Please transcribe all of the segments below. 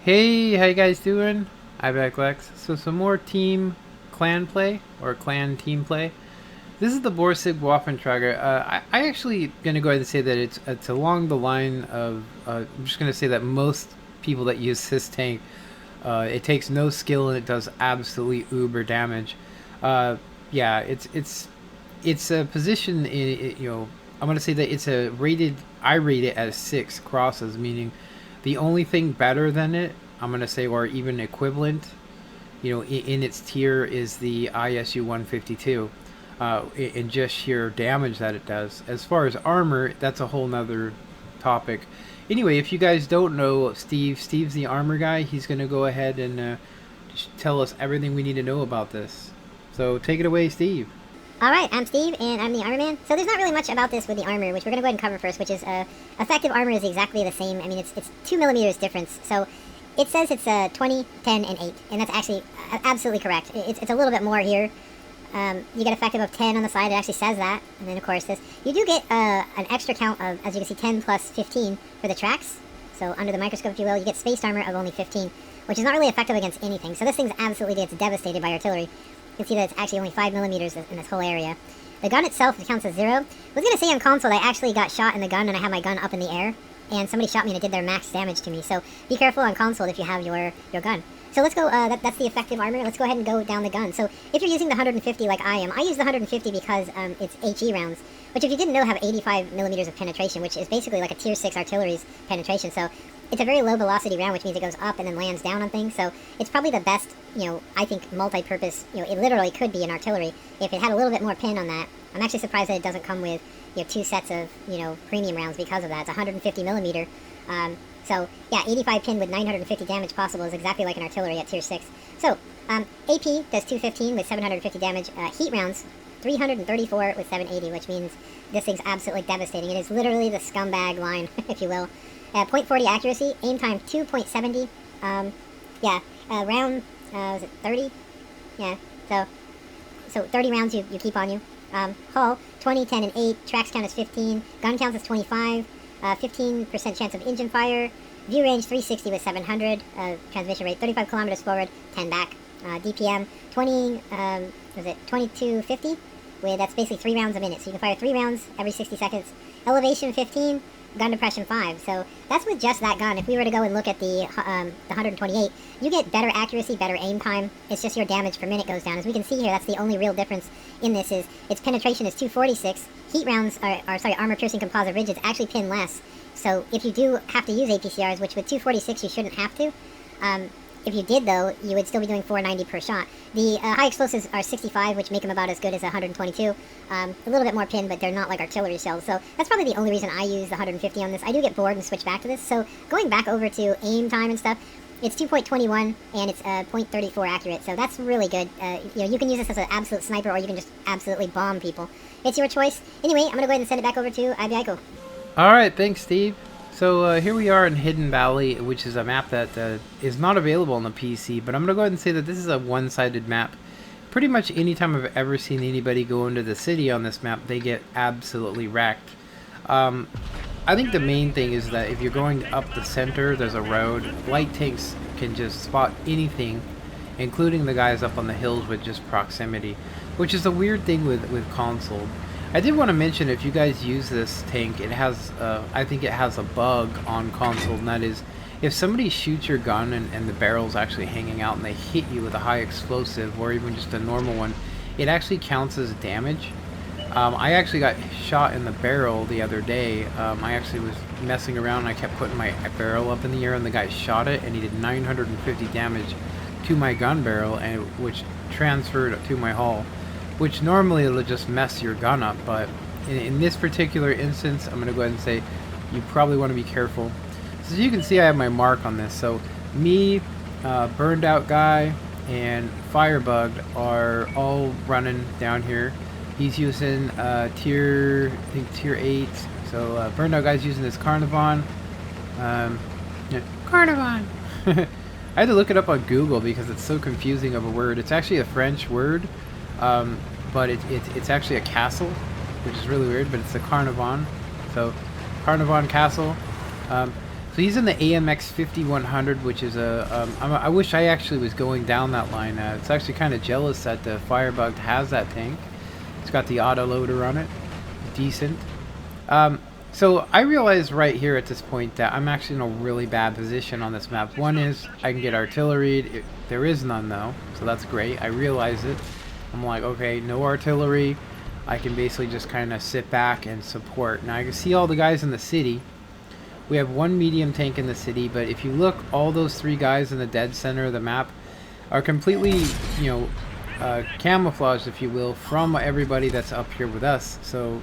Hey, how you guys doing? I'm back, Lex. So some more team clan play or clan team play. This is the BORSIG Waffentrager. I actually gonna go ahead and say that it's along the line of. I'm just gonna say that most people that use this tank, it takes no skill and it does absolutely uber damage. Uh, yeah, it's a position. I'm gonna say that it's a rated. I rate it as 6 crosses, meaning the only thing better than it, I'm gonna say, or even equivalent, in its tier is the ISU 152, in just sheer damage that it does. As far as armor, that's a whole nother topic. Anyway, if you guys don't know Steve's the armor guy. He's gonna go ahead and just tell us everything we need to know about this. So take it away, Steve. Alright, I'm Steve, and I'm the Armor Man. So there's not really much about this with the armor, which we're going to go ahead and cover first, which is, effective armor is exactly the same. I mean, it's 2 millimeters difference. So it says it's 20, 10, and 8, and that's actually absolutely correct. It's a little bit more here. You get effective of 10 on the side, it actually says that. And then, of course, you do get an extra count of, as you can see, 10 plus 15 for the tracks. So under the microscope, if you will, you get spaced armor of only 15, which is not really effective against anything. So this thing's absolutely gets devastated by artillery. You can see that it's actually only 5 millimeters in this whole area. The gun itself counts as 0. I was going to say on console, I actually got shot in the gun and I had my gun up in the air. And somebody shot me and it did their max damage to me. So be careful on console if you have your gun. So let's go, that's the effective armor. Let's go ahead and go down the gun. So if you're using the 150 like I am, I use the 150 because it's HE rounds. Which if you didn't know have 85 millimeters of penetration, which is basically like a tier 6 artillery's penetration. So it's a very low velocity round, which means it goes up and then lands down on things. So it's probably the best, I think multi-purpose, it literally could be an artillery if it had a little bit more pin on that. I'm actually surprised that it doesn't come with, 2 sets of, premium rounds because of that. It's 150 millimeter. So yeah, 85 pin with 950 damage possible is exactly like an artillery at tier 6. So AP does 215 with 750 damage. Heat rounds 334 with 780, which means this thing's absolutely devastating. It is literally the scumbag line, if you will. .40 accuracy, aim time 2.70. Round, was it 30? Yeah, so 30 rounds you keep on you. Hull, 20, 10, and 8. Tracks count as 15. Gun counts as 25. 15% chance of engine fire. View range 360 with 700. Transmission rate 35 kilometers forward, 10 back. DPM 2250? That's basically 3 rounds a minute. So you can fire 3 rounds every 60 seconds. Elevation 15. Gun depression 5. So that's with just that gun. If we were to go and look at the 128, you get better accuracy, better aim time. It's just your damage per minute goes down. As we can see here, that's the only real difference in this is its penetration is 246. Heat rounds armor piercing composite rigids actually pin less. So if you do have to use APCRs, which with 246 you shouldn't have to, if you did, though, you would still be doing 490 per shot. The high explosives are 65, which make them about as good as 122. A little bit more pin, but they're not like artillery shells. So that's probably the only reason I use the 150 on this. I do get bored and switch back to this. So going back over to aim time and stuff, it's 2.21 and it's .34 accurate. So that's really good. You can use this as an absolute sniper or you can just absolutely bomb people. It's your choice. Anyway, I'm going to go ahead and send it back over to Ibiaiko. Alright, thanks, Steve. So here we are in Hidden Valley, which is a map that is not available on the PC, but I'm going to go ahead and say that this is a one-sided map. Pretty much any time I've ever seen anybody go into the city on this map, they get absolutely wrecked. I think the main thing is that if you're going up the center, there's a road. Light tanks can just spot anything, including the guys up on the hills with just proximity, which is a weird thing with console. I did want to mention, if you guys use this tank, it has, I think it has a bug on console, and that is, if somebody shoots your gun and the barrel's actually hanging out and they hit you with a high explosive, or even just a normal one, it actually counts as damage. I actually got shot in the barrel the other day. I actually was messing around and I kept putting my barrel up in the air and the guy shot it and he did 950 damage to my gun barrel, and which transferred to my hull. Which normally it'll just mess your gun up, but in this particular instance, I'm going to go ahead and say you probably want to be careful. So as you can see, I have my mark on this. So me, Burned Out Guy, and Firebug are all running down here. He's using tier 8. So Burned Out Guy's using this Carnivon. Carnivon! I had to look it up on Google because it's so confusing of a word. It's actually a French word. But it's actually a castle, which is really weird, but it's a Carnivon. So, Carnivon Castle. So So he's in the AMX 5100, which is I wish I actually was going down that line. It's actually kind of jealous that the Firebug has that tank. It's got the autoloader on it. Decent. So I realize right here at this point that I'm actually in a really bad position on this map. One is I can get artillery. There is none though, so that's great. I realize it. I'm like, okay, no artillery. I can basically just kind of sit back and support. Now I can see all the guys in the city. We have one medium tank in the city, but if you look, all those 3 guys in the dead center of the map are completely, you know, camouflaged, if you will, from everybody that's up here with us. So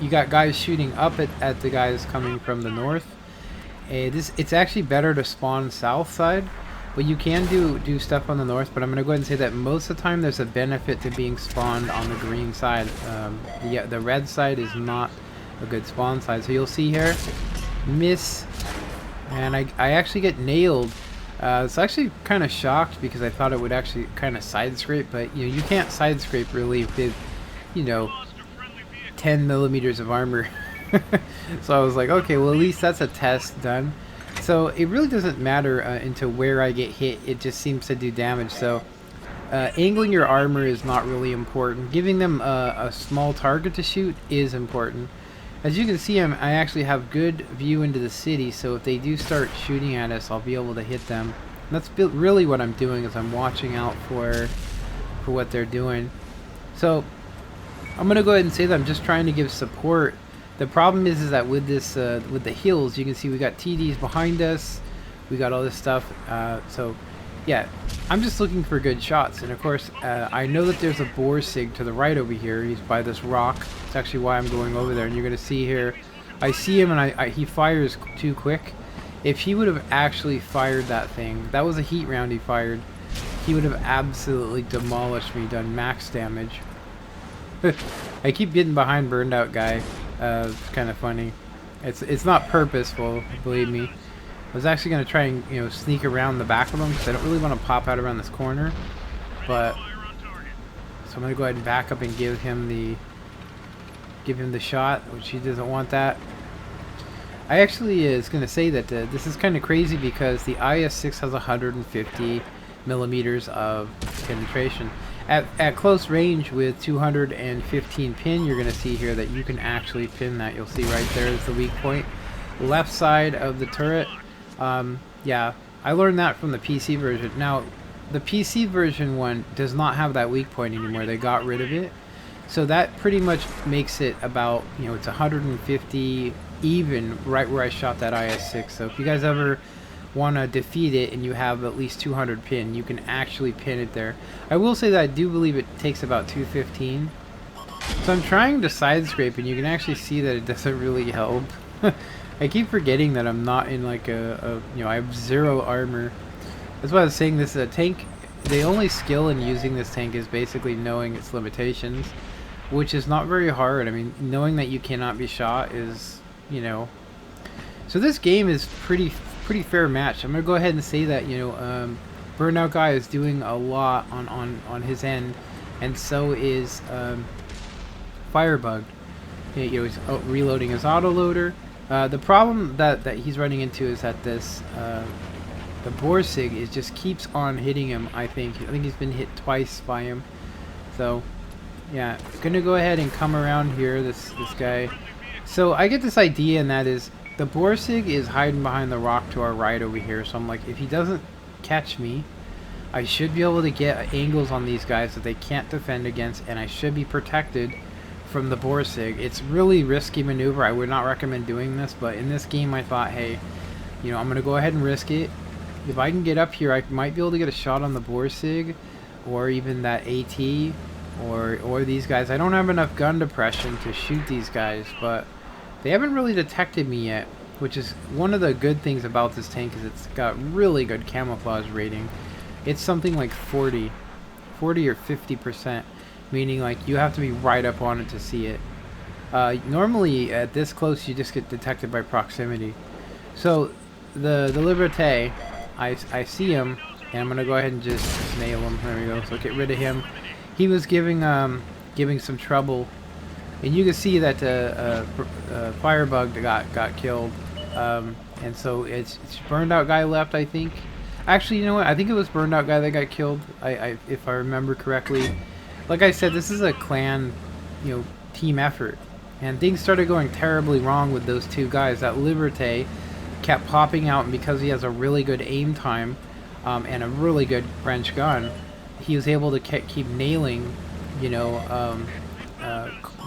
you got guys shooting up at the guys coming from the north. It's actually better to spawn south side, but you can do stuff on the north. But I'm going to go ahead and say that most of the time there's a benefit to being spawned on the green side. The red side is not a good spawn side. So you'll see here, miss, and I actually get nailed. It's actually kind of shocked because I thought it would actually kind of side scrape, but you know, you can't side scrape really with, you know, 10 millimeters of armor. So I was like, okay, well at least that's a test done. So it really doesn't matter into where I get hit, it just seems to do damage. So angling your armor is not really important. Giving them a small target to shoot is important. As you can see, I actually have good view into the city, so if they do start shooting at us, I'll be able to hit them. And that's really what I'm doing, is I'm watching out for what they're doing. So I'm gonna go ahead and say that I'm just trying to give support. The problem is that with this, with the hills, you can see we got TDs behind us, we got all this stuff. So yeah, I'm just looking for good shots. And of course, I know that there's a BORSIG to the right over here. He's by this rock. It's actually why I'm going over there. And you're gonna see here, I see him and he fires too quick. If he would have actually fired that thing, that was a heat round he fired, he would have absolutely demolished me, done max damage. I keep getting behind burned out guy. It's kind of funny. It's not purposeful, believe me. I was actually going to try and, you know, sneak around the back of him because I don't really want to pop out around this corner. But so I'm going to go ahead and back up and give him the shot, which he doesn't want that. I actually is going to say that this is kind of crazy because the IS-6 has 150 millimeters of penetration. At close range with 215 pin, you're going to see here that you can actually pin that. You'll see right there is the weak point. Left side of the turret. Yeah, I learned that from the PC version. Now, the PC version one does not have that weak point anymore. They got rid of it. So that pretty much makes it about, you know, it's 150 even right where I shot that IS-6. So if you guys ever want to defeat it and you have at least 200 pin, you can actually pin it there. I will say that I do believe it takes about 215. So I'm trying to side scrape and you can actually see that it doesn't really help. I keep forgetting that I'm not in like you know, I have 0 armor. That's why I was saying this is a tank. The only skill in using this tank is basically knowing its limitations, which is not very hard. I mean, knowing that you cannot be shot is, you know. So this game is pretty fair match. I'm gonna go ahead and say that, you know, Burnout Guy is doing a lot on his end, and so is Firebug. You know, he's reloading his autoloader. The problem that he's running into is that this the BORSIG is just keeps on hitting him. I think he's been hit twice by him. So yeah, gonna go ahead and come around here. This guy. So I get this idea, and that is the BORSIG is hiding behind the rock to our right over here. So I'm like, if he doesn't catch me, I should be able to get angles on these guys that they can't defend against, and I should be protected from the BORSIG. It's really risky maneuver. I would not recommend doing this, but in this game I thought, hey, you know, I'm gonna go ahead and risk it. If I can get up here, I might be able to get a shot on the BORSIG, or even that AT, or these guys. I don't have enough gun depression to shoot these guys, but they haven't really detected me yet, which is one of the good things about this tank, is it's got really good camouflage rating. It's something like 40 or 50%, meaning like you have to be right up on it to see it. Normally at this close you just get detected by proximity. So the Liberté, I see him, and I'm gonna go ahead and just nail him. There we go. So get rid of him. He was giving some trouble. And you can see that Firebug got killed. And so it's burned out guy left, I think. Actually, you know what? I think it was burned out guy that got killed. If I remember correctly. Like I said, this is a clan, team effort, and things started going terribly wrong with those two guys. That Liberté kept popping out, and because he has a really good aim time, and a really good French gun, he was able to keep nailing, the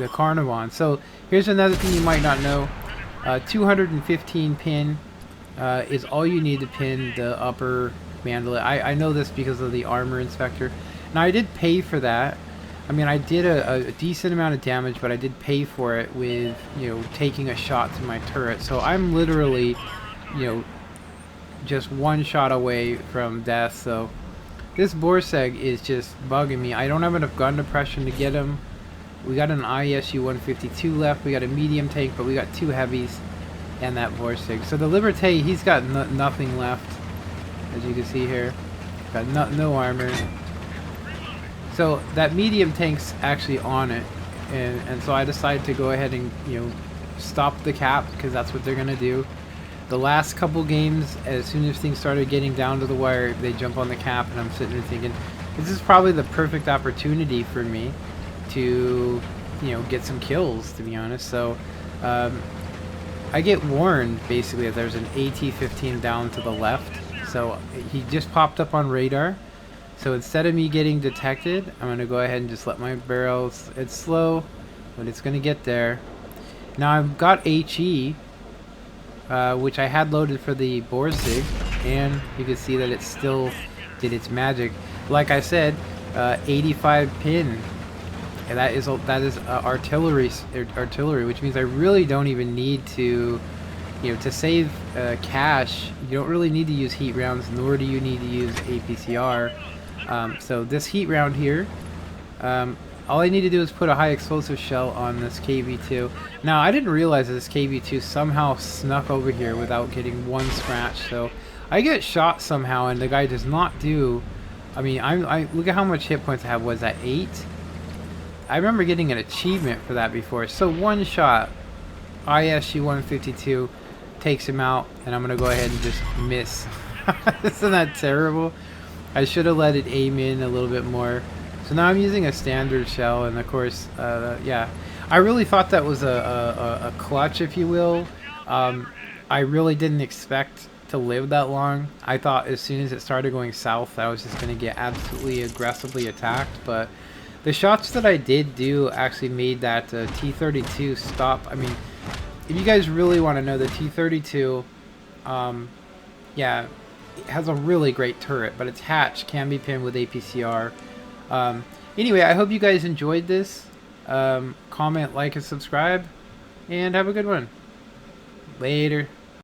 Carnivon. So here's another thing you might not know. 215 pin is all you need to pin the upper mandala. I know this because of the armor inspector. Now I did pay for that. I mean, I did a decent amount of damage, but I did pay for it with, taking a shot to my turret. So I'm literally, just one shot away from death. So this BORSIG is just bugging me. I don't have enough gun depression to get him. We got an ISU 152 left. We got a medium tank, but we got 2 heavies and that BORSIG. So the Liberté, he's got nothing left, as you can see here. Got no armor. So that medium tank's actually on it, and so I decided to go ahead and stop the cap, because that's what they're gonna do. The last couple games, as soon as things started getting down to the wire, they jump on the cap, and I'm sitting there thinking, this is probably the perfect opportunity for me to get some kills, to be honest. So I get warned basically that there's an AT-15 down to the left, so he just popped up on radar. So instead of me getting detected, I'm going to go ahead and just let my barrels, it's slow, but it's going to get there. Now I've got HE, which I had loaded for the BORSIG, and you can see that it still did its magic. Like I said, 85 pin, and that is artillery, which means I really don't even need to, to save cash. You don't really need to use heat rounds, nor do you need to use APCR. So this heat round here, all I need to do is put a high explosive shell on this KV2. Now I didn't realize that this KV2 somehow snuck over here without getting one scratch. So I get shot somehow, and the guy does not do. I mean, I look at how much hit points I have. Was that 8? I remember getting an achievement for that before. So one shot, ISU 152 takes him out, and I'm gonna go ahead and just miss. Isn't that terrible? I should have let it aim in a little bit more. So now I'm using a standard shell, and of course, yeah, I really thought that was a clutch, if you will. I really didn't expect to live that long. I thought as soon as it started going south, I was just going to get absolutely aggressively attacked. But the shots that I did do actually made that T-32 stop. I mean, if you guys really want to know, the T-32, yeah, it has a really great turret, but its hatch can be pinned with APCR. Anyway, I hope you guys enjoyed this. Comment, like, and subscribe, and have a good one. Later.